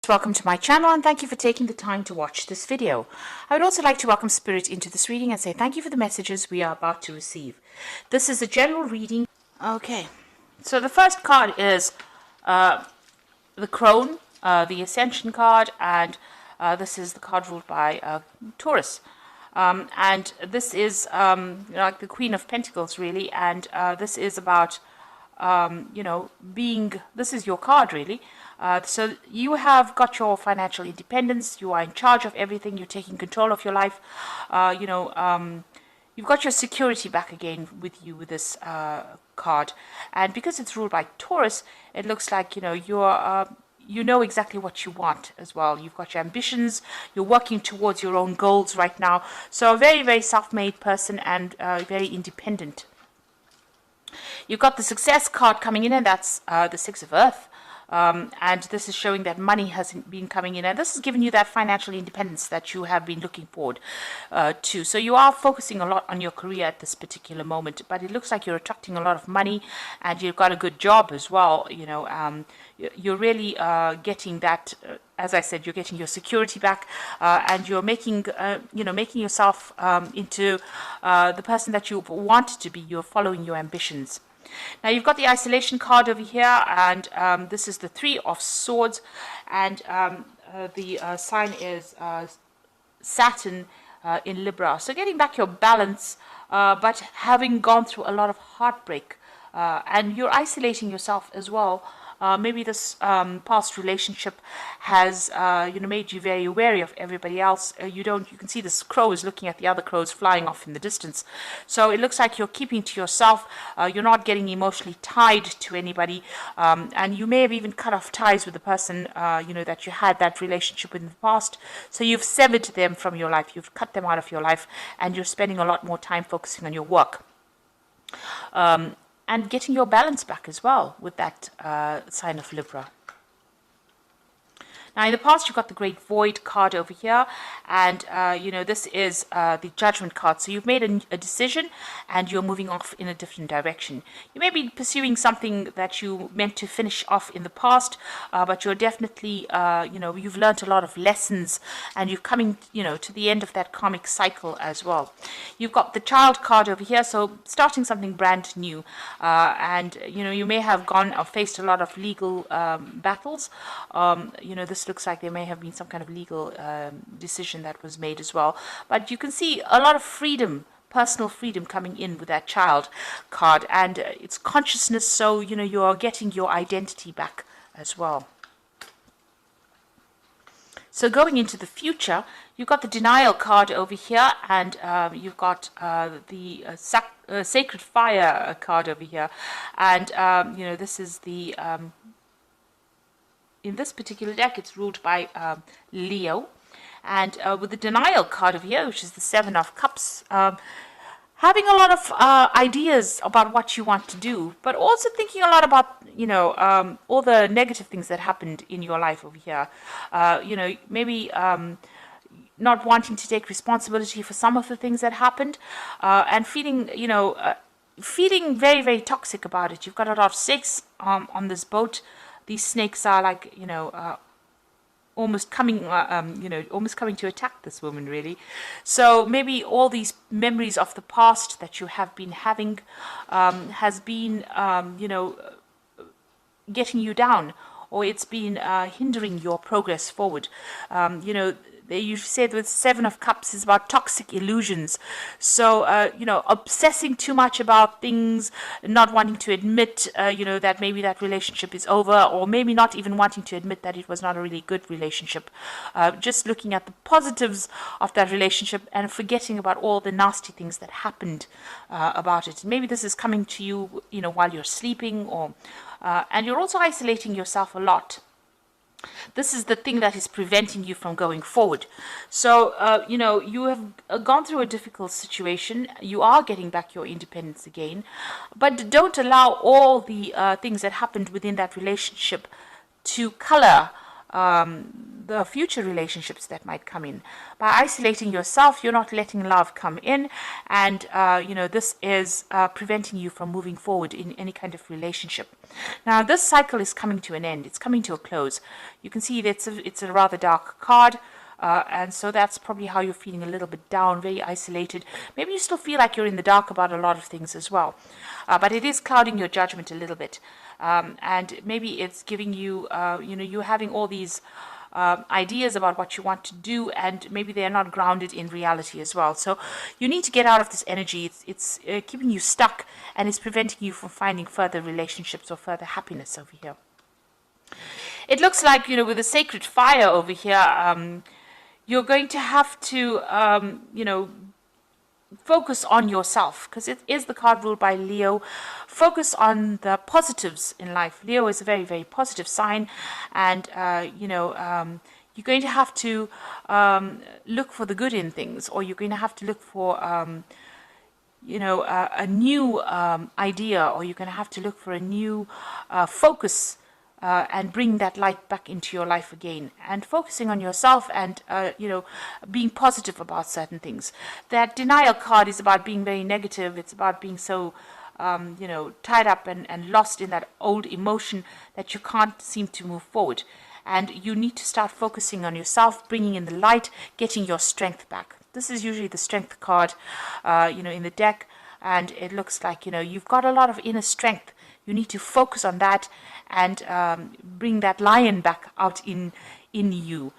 Welcome to my channel and thank you for taking the time to watch this video. I would also like to welcome Spirit into this reading and say thank you for the messages we are about to receive. This is a general reading. Okay, so the first card is the Crone, the Ascension card, and this is the card ruled by Taurus. And this is like the Queen of Pentacles really, and this is about this is your card really. So you have got your financial independence, you are in charge of everything, you're taking control of your life, you've got your security back again with you with this card. And because it's ruled by Taurus, it looks like, you know exactly what you want as well. You've got your ambitions, you're working towards your own goals right now. So a very, very self-made person and very independent. You've got the Success card coming in, and that's the Six of Earth. And this is showing that money has been coming in, and this is giving you that financial independence that you have been looking forward to. So you are focusing a lot on your career at this particular moment, but it looks like you're attracting a lot of money, and you've got a good job as well. You're really getting that. As I said, you're getting your security back, and you're making, making yourself into the person that you wanted to be. You're following your ambitions. Now you've got the Isolation card over here, and this is the Three of Swords, and the sign is Saturn in Libra. So getting back your balance, but having gone through a lot of heartbreak, and you're isolating yourself as well. Maybe this past relationship has made you very wary of everybody else. You can see this crow is looking at the other crows flying off in the distance. So it looks like you're keeping to yourself. You're not getting emotionally tied to anybody, and you may have even cut off ties with the person that you had that relationship with in the past. So you've severed them from your life. You've cut them out of your life, and you're spending a lot more time focusing on your work. And getting your balance back as well with that sign of Libra. Now, in the past, you've got the Great Void card over here, and, this is the Judgment card. So you've made a decision, and you're moving off in a different direction. You may be pursuing something that you meant to finish off in the past, but you're definitely, you've learned a lot of lessons, and you're coming, to the end of that karmic cycle as well. You've got the Child card over here, so starting something brand new, and, you may have gone or faced a lot of legal battles. This looks like there may have been some kind of legal decision that was made as well. But you can see a lot of freedom, personal freedom coming in with that Child card. And it's consciousness, so, you are getting your identity back as well. So going into the future, you've got the Denial card over here, and you've got the Sacred Fire card over here. And, this is the... in this particular deck, it's ruled by Leo. And with the Denial card over here, which is the Seven of Cups, having a lot of ideas about what you want to do, but also thinking a lot about, all the negative things that happened in your life over here. Maybe not wanting to take responsibility for some of the things that happened, and feeling, feeling very, very toxic about it. You've got a lot of snakes on this boat. These snakes are like, almost coming to attack this woman, really. So maybe all these memories of the past that you have been having has been, getting you down, or it's been hindering your progress forward. They usually say that Seven of Cups is about toxic illusions. So, obsessing too much about things, not wanting to admit, that maybe that relationship is over, or maybe not even wanting to admit that it was not a really good relationship. Just looking at the positives of that relationship and forgetting about all the nasty things that happened about it. Maybe this is coming to you, while you're sleeping, or and you're also isolating yourself a lot. This is the thing that is preventing you from going forward. So, you have gone through a difficult situation. You are getting back your independence again. But don't allow all the things that happened within that relationship to color the future relationships that might come in. By isolating yourself, you're not letting love come in, and this is preventing you from moving forward in any kind of relationship. Now, this cycle is coming to an end. It's coming to a close. You can see that it's a rather dark card. And so that's probably how you're feeling, a little bit down, very isolated. Maybe you still feel like you're in the dark about a lot of things as well. But it is clouding your judgment a little bit. And maybe it's giving you, you're having all these ideas about what you want to do, and maybe they're not grounded in reality as well. So you need to get out of this energy. It's keeping you stuck, and it's preventing you from finding further relationships or further happiness over here. It looks like, with the sacred fire over here, you're going to have to, focus on yourself, because it is the card ruled by Leo. Focus on the positives in life. Leo is a very, very positive sign, and, you're going to have to look for the good in things, or you're going to have to look for, a new idea, or you're going to have to look for a new focus, and bring that light back into your life again, and focusing on yourself, and being positive about certain things. That denial card is about being very negative. It's about being so tied up and lost in that old emotion that you can't seem to move forward. And you need to start focusing on yourself, bringing in the light, getting your strength back. This is usually the strength card in the deck, and it looks like you've got a lot of inner strength. You need to focus on that and bring that lion back out in you,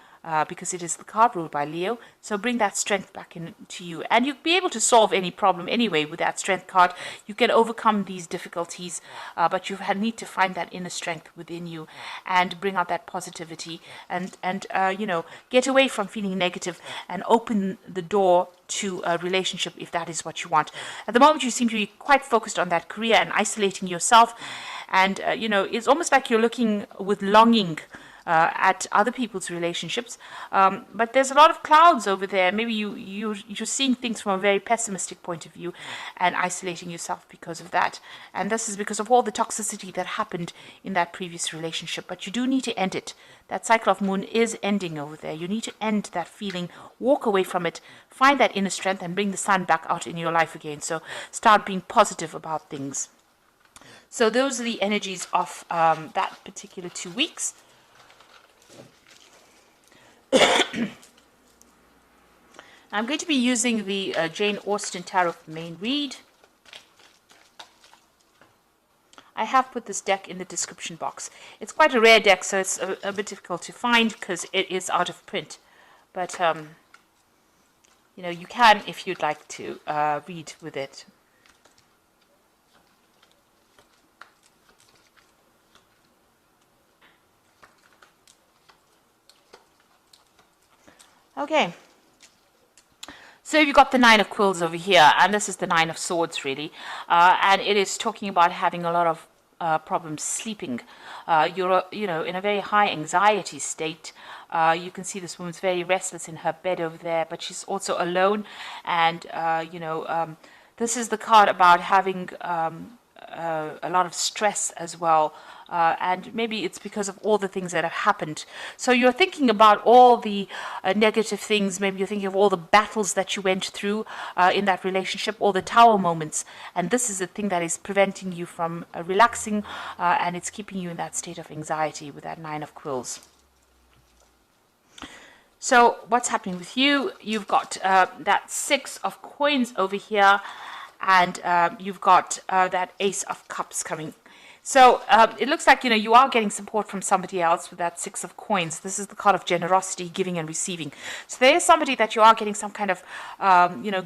because it is the card ruled by Leo. So bring that strength back into you, and you'll be able to solve any problem anyway with that strength card. You can overcome these difficulties, but you need to find that inner strength within you and bring out that positivity, and get away from feeling negative and open the door to a relationship if that is what you want. At the moment, you seem to be quite focused on that career and isolating yourself, and it's almost like you're looking with longing at other people's relationships, but there's a lot of clouds over there. Maybe you're seeing things from a very pessimistic point of view and isolating yourself because of that. And this is because of all the toxicity that happened in that previous relationship. But you do need to end it. That cycle of moon is ending over there. You need to end that feeling, walk away from it, find that inner strength, and bring the sun back out in your life again. So start being positive about things. So those are the energies of that particular 2 weeks. I'm going to be using the Jane Austen Tarot Main Read. I have put this deck in the description box. It's quite a rare deck, so it's a bit difficult to find because it is out of print. But, you can, if you'd like to, read with it. Okay, so you've got the Nine of Quills over here, and this is the Nine of Swords, really, and it is talking about having a lot of problems sleeping. You're, in a very high anxiety state. You can see this woman's very restless in her bed over there, but she's also alone, and, this is the card about having a lot of stress as well. And maybe it's because of all the things that have happened. So you're thinking about all the negative things. Maybe you're thinking of all the battles that you went through in that relationship, all the tower moments. And this is the thing that is preventing you from relaxing, and it's keeping you in that state of anxiety with that Nine of Quills. So what's happening with you? You've got that Six of Coins over here, and you've got that Ace of Cups coming. So it looks like, you are getting support from somebody else with that Six of Coins. This is the card of generosity, giving and receiving. So there is somebody that you are getting some kind of,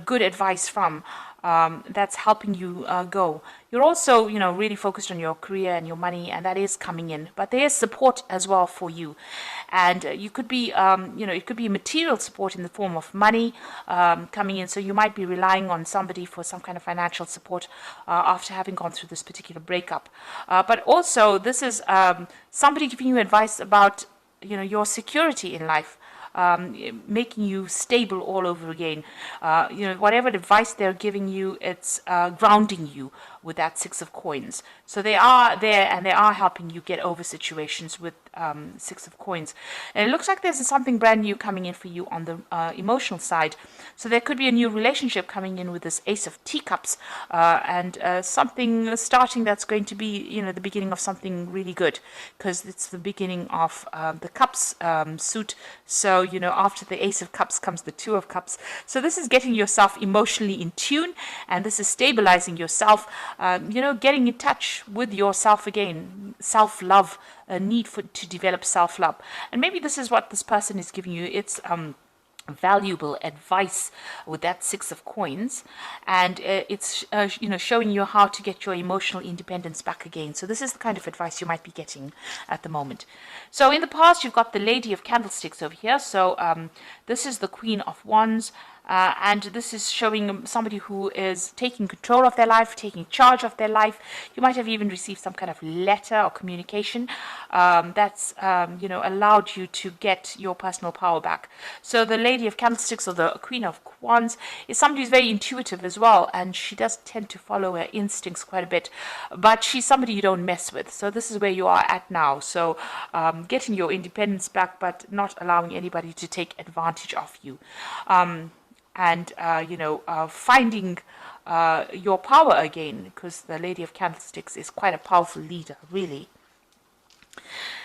good advice from, that's helping you go. You're also, really focused on your career and your money, and that is coming in. But there is support as well for you. And you could be, it could be material support in the form of money coming in. So you might be relying on somebody for some kind of financial support after having gone through this particular breakup. But also, this is somebody giving you advice about, your security in life. Making you stable all over again. Whatever advice they're giving you, it's grounding you with that Six of Coins. So they are there, and they are helping you get over situations with Six of Coins. And it looks like there's something brand new coming in for you on the emotional side. So there could be a new relationship coming in with this Ace of Teacups, and something starting that's going to be, you know, the beginning of something really good, because it's the beginning of the Cups suit. So, you know, after the Ace of Cups comes the Two of Cups. So this is getting yourself emotionally in tune, and this is stabilizing yourself, you know, getting in touch with yourself again, self-love, a need to develop self-love. And maybe this is what this person is giving you. It's valuable advice with that Six of Coins, and it's you know, showing you how to get your emotional independence back again. So this is the kind of advice you might be getting at the moment. So in the past, you've got the Lady of Candlesticks over here. So this is the Queen of Wands. And this is showing somebody who is taking control of their life, taking charge of their life. You might have even received some kind of letter or communication that's, you know, allowed you to get your personal power back. So the Lady of Candlesticks, or the Queen of Wands, is somebody who's very intuitive as well, and she does tend to follow her instincts quite a bit, but she's somebody you don't mess with. So this is where you are at now. So getting your independence back, but not allowing anybody to take advantage of you. And, you know, finding your power again, because the Lady of Candlesticks is quite a powerful leader, really.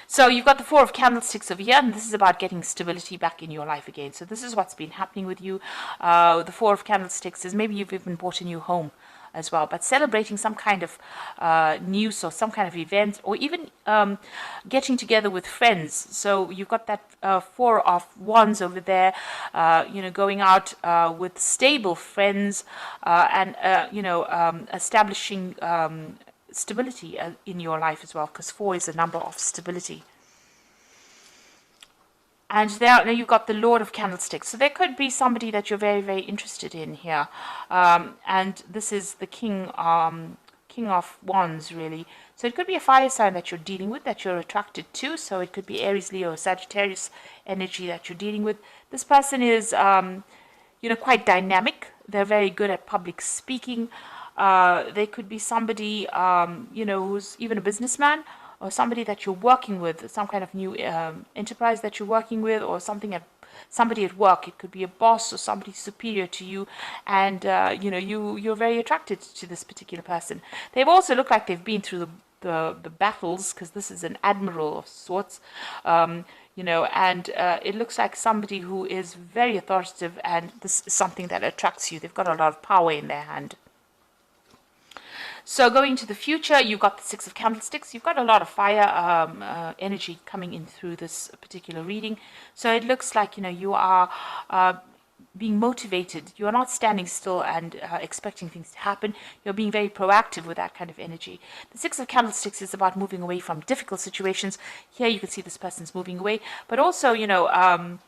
So you've got the Four of Candlesticks over here, and this is about getting stability back in your life again. So this is what's been happening with you. The Four of Candlesticks is maybe you've even bought a new home as well, but celebrating some kind of news or some kind of event, or even getting together with friends. So you've got that Four of Wands over there, you know, going out with stable friends, and you know, establishing stability in your life as well, because 4 is a number of stability. And there, now you've got the Lord of Candlesticks. So there could be somebody that you're very, very interested in here. And this is the King of Wands, really. So it could be a fire sign that you're dealing with, that you're attracted to. So it could be Aries, Leo, Sagittarius energy that you're dealing with. This person is, you know, quite dynamic. They're very good at public speaking. They could be somebody, you know, who's even a businessman, or somebody that you're working with, some kind of new enterprise that you're working with, or somebody at work. It could be a boss or somebody superior to you, and you know, you're very attracted to this particular person. They've also looked like they've been through the battles, because this is an admiral of sorts, you know, and it looks like somebody who is very authoritative, and this is something that attracts you. They've got a lot of power in their hand. So going to the future, you've got the Six of Candlesticks. You've got a lot of fire energy coming in through this particular reading. So it looks like, you know, you are being motivated. You are not standing still and expecting things to happen. You're being very proactive with that kind of energy. The Six of Candlesticks is about moving away from difficult situations. Here you can see this person's moving away, but also, you know,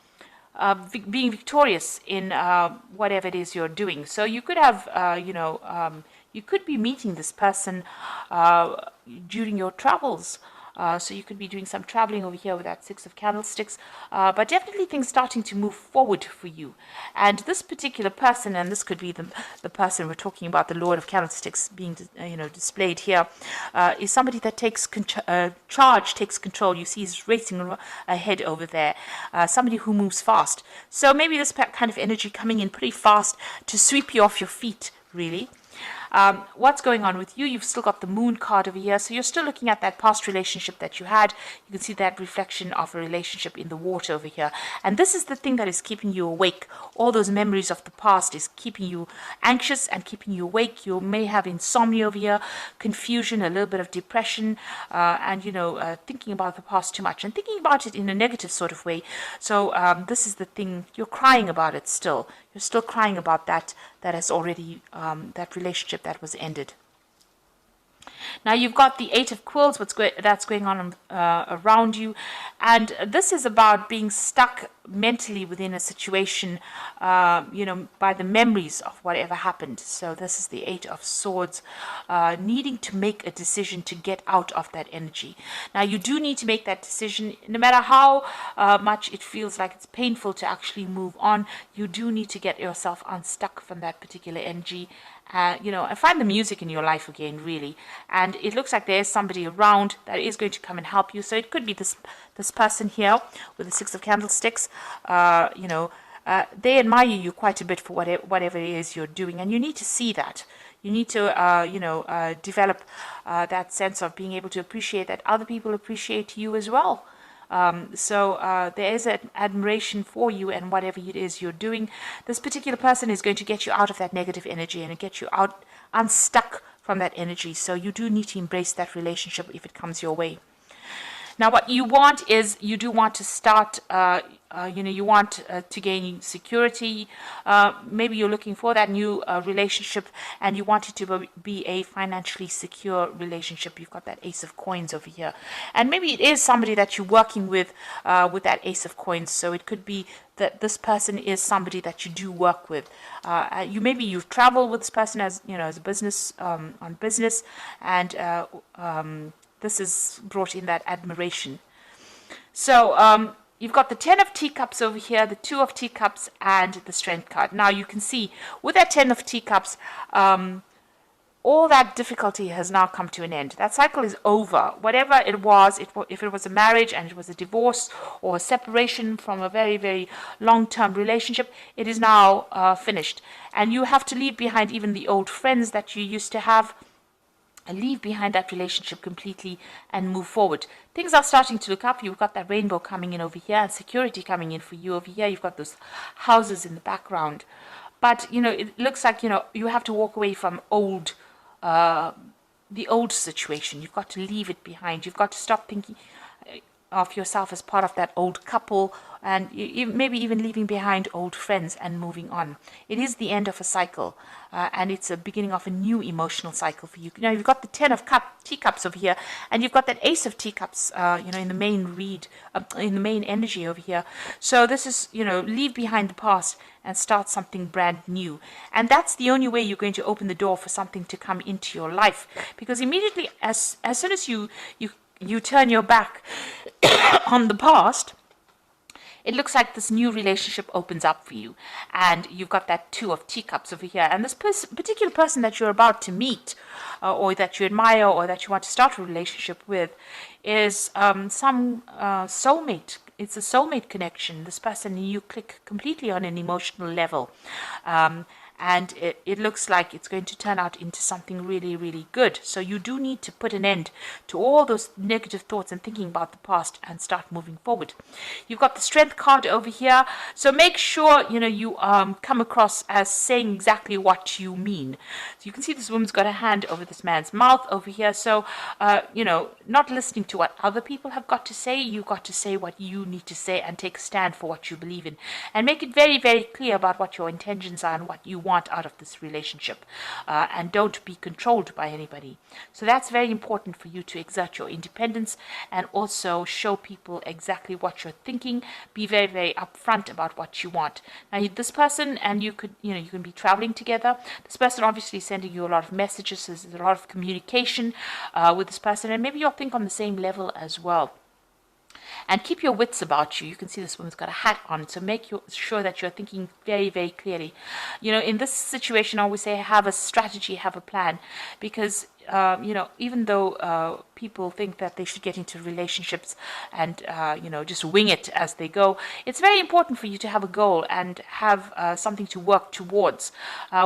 being victorious in whatever it is you're doing. So you could have, you know, you could be meeting this person during your travels. So you could be doing some traveling over here with that Six of Candlesticks, but definitely things starting to move forward for you. And this particular person, and this could be the person we're talking about, the Lord of Candlesticks being you know, displayed here, is somebody that takes charge, takes control. You see he's racing ahead over there, somebody who moves fast. So maybe this kind of energy coming in pretty fast to sweep you off your feet, really. What's going on with you? You've still got the Moon card over here, so you're still looking at that past relationship that you had. You can see that reflection of a relationship in the water over here, and this is the thing that is keeping you awake. All those memories of the past is keeping you anxious and keeping you awake. You may have insomnia over here, confusion, a little bit of depression, and you know, thinking about the past too much and thinking about it in a negative sort of way. So this is the thing, you're crying about it still. You're still crying about that has already, that relationship that was ended. Now you've got the Eight of Quills, that's going on around you, and this is about being stuck mentally within a situation, you know, by the memories of whatever happened. So this is the Eight of Swords, needing to make a decision to get out of that energy. Now you do need to make that decision, no matter how much it feels like it's painful to actually move on. You do need to get yourself unstuck from that particular energy and find the music in your life again, really. And it looks like there's somebody around that is going to come and help you. So it could be this person here with the Six of Candlesticks. They admire you quite a bit for whatever it is you're doing, and you need to see that. You need to, develop that sense of being able to appreciate that other people appreciate you as well. So there is an admiration for you and whatever it is you're doing. This particular person is going to get you out of that negative energy and get you out unstuck from that energy. So you do need to embrace that relationship if it comes your way. Now, what you want is you do want to start, you want to gain security. Maybe you're looking for that new relationship and you want it to be a financially secure relationship. You've got that Ace of Coins over here. And maybe it is somebody that you're working with that Ace of Coins. So it could be that this person is somebody that you do work with. You've traveled with this person as a business, on business, and this is brought in that admiration. So you've got the 10 of Teacups over here, the 2 of Teacups, and the Strength card. Now you can see with that 10 of Teacups, all that difficulty has now come to an end. That cycle is over. Whatever it was, if it was a marriage and it was a divorce or a separation from a very, very long-term relationship, it is now finished. And you have to leave behind even the old friends that you used to have, and leave behind that relationship completely and move forward. Things are starting to look up. You've got that rainbow coming in over here and security coming in for you over here. You've got those houses in the background. But, it looks like, you have to walk away from the old situation. You've got to leave it behind. You've got to stop thinking of yourself as part of that old couple, and maybe even leaving behind old friends and moving on. It is the end of a cycle, and it's a beginning of a new emotional cycle for you. Now you've got the 10 of Teacups over here, and you've got that Ace of Teacups, in the main in the main energy over here. So this is, leave behind the past and start something brand new. And that's the only way you're going to open the door for something to come into your life, because immediately as soon as you turn your back on the past, it looks like this new relationship opens up for you. And you've got that 2 of Teacups over here. And this particular person that you're about to meet, or that you admire, or that you want to start a relationship with, is some soulmate. It's a soulmate connection. This person and you click completely on an emotional level. And it looks like it's going to turn out into something really, really good. So you do need to put an end to all those negative thoughts and thinking about the past and start moving forward. You've got the Strength card over here. So make sure, you come across as saying exactly what you mean. So you can see this woman's got a hand over this man's mouth over here. So, not listening to what other people have got to say. You've got to say what you need to say and take a stand for what you believe in. And make it very, very clear about what your intentions are and what you want out of this relationship, and don't be controlled by anybody. So that's very important for you to exert your independence and also show people exactly what you're thinking. Be very, very upfront about what you want. Now this person and you can be traveling together. This person obviously sending you a lot of messages. So there's a lot of communication with this person, and maybe you'll think on the same level as well. And keep your wits about you. You can see this woman's got a hat on, so make sure that you're thinking very, very clearly. In this situation, I always say have a strategy, have a plan, because even though people think that they should get into relationships and, just wing it as they go, it's very important for you to have a goal and have something to work towards,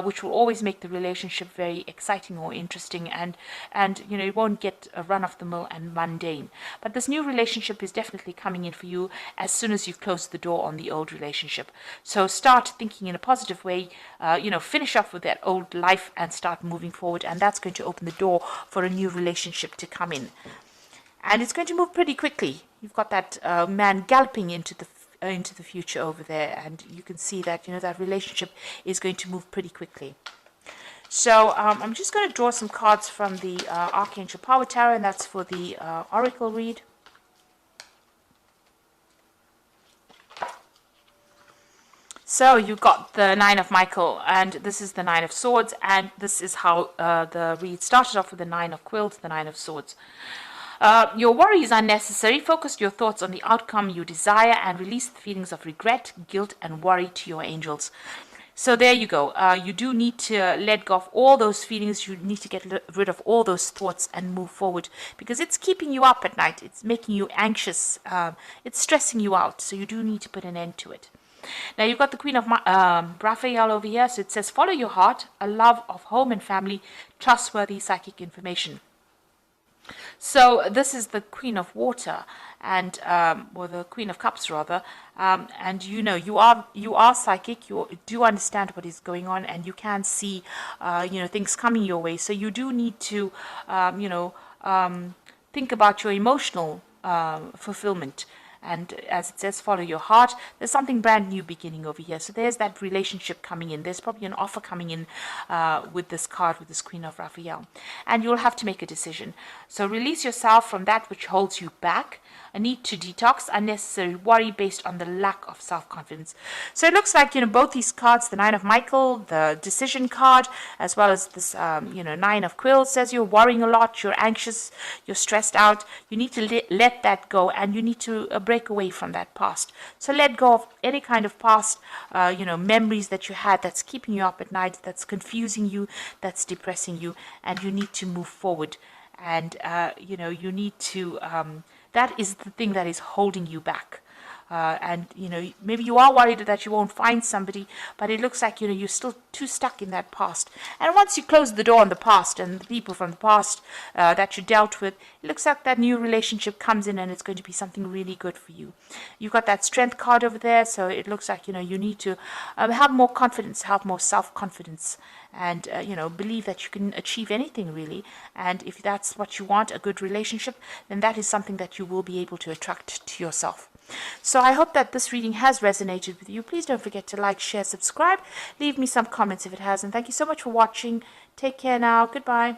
which will always make the relationship very exciting or interesting, and it won't get a run-of-the-mill and mundane. But this new relationship is definitely coming in for you as soon as you've closed the door on the old relationship. So start thinking in a positive way, finish off with that old life and start moving forward, and that's going to open the door for a new relationship to come in. And it's going to move pretty quickly. You've got that man galloping into the future over there, and you can see that that relationship is going to move pretty quickly. So I'm just going to draw some cards from the Archangel Power Tarot, and that's for the Oracle read. So you got the 9 of Michael, and this is the 9 of Swords, and this is how the read started off with the 9 of Quills, the 9 of Swords. Your worry is unnecessary. Focus your thoughts on the outcome you desire and release the feelings of regret, guilt, and worry to your angels. So there you go. You do need to let go of all those feelings. You need to get rid of all those thoughts and move forward, because it's keeping you up at night. It's making you anxious. It's stressing you out. So you do need to put an end to it. Now you've got the Queen of Raphael over here. So it says, follow your heart, a love of home and family, trustworthy psychic information. So this is the Queen of Water, and or the Queen of Cups rather, and you are psychic. You do understand what is going on, and you can see things coming your way. So you do need to think about your emotional fulfillment. And as it says, follow your heart. There's something brand new beginning over here. So there's that relationship coming in. There's probably an offer coming in with this card, with this Queen of Raphael. And you'll have to make a decision. So release yourself from that which holds you back. A need to detox unnecessary worry based on the lack of self-confidence. So it looks like, both these cards, the Nine of Michael, the decision card, as well as this, Nine of Quills, says you're worrying a lot, you're anxious, you're stressed out. You need to let that go, and you need to break away from that past. So let go of any kind of past, memories that you had that's keeping you up at night, that's confusing you, that's depressing you, and you need to move forward. And, you need to... that is the thing that is holding you back. And maybe you are worried that you won't find somebody, but it looks like you're still too stuck in that past. And once you close the door on the past and the people from the past that you dealt with, it looks like that new relationship comes in, and it's going to be something really good for you. You've got that Strength card over there, so it looks like you need to have more confidence, have more self-confidence, and believe that you can achieve anything really. And if that's what you want, a good relationship, then that is something that you will be able to attract to yourself. So I hope that this reading has resonated with you. Please don't forget to like, share, subscribe. Leave me some comments if it has. And thank you so much for watching. Take care now. Goodbye.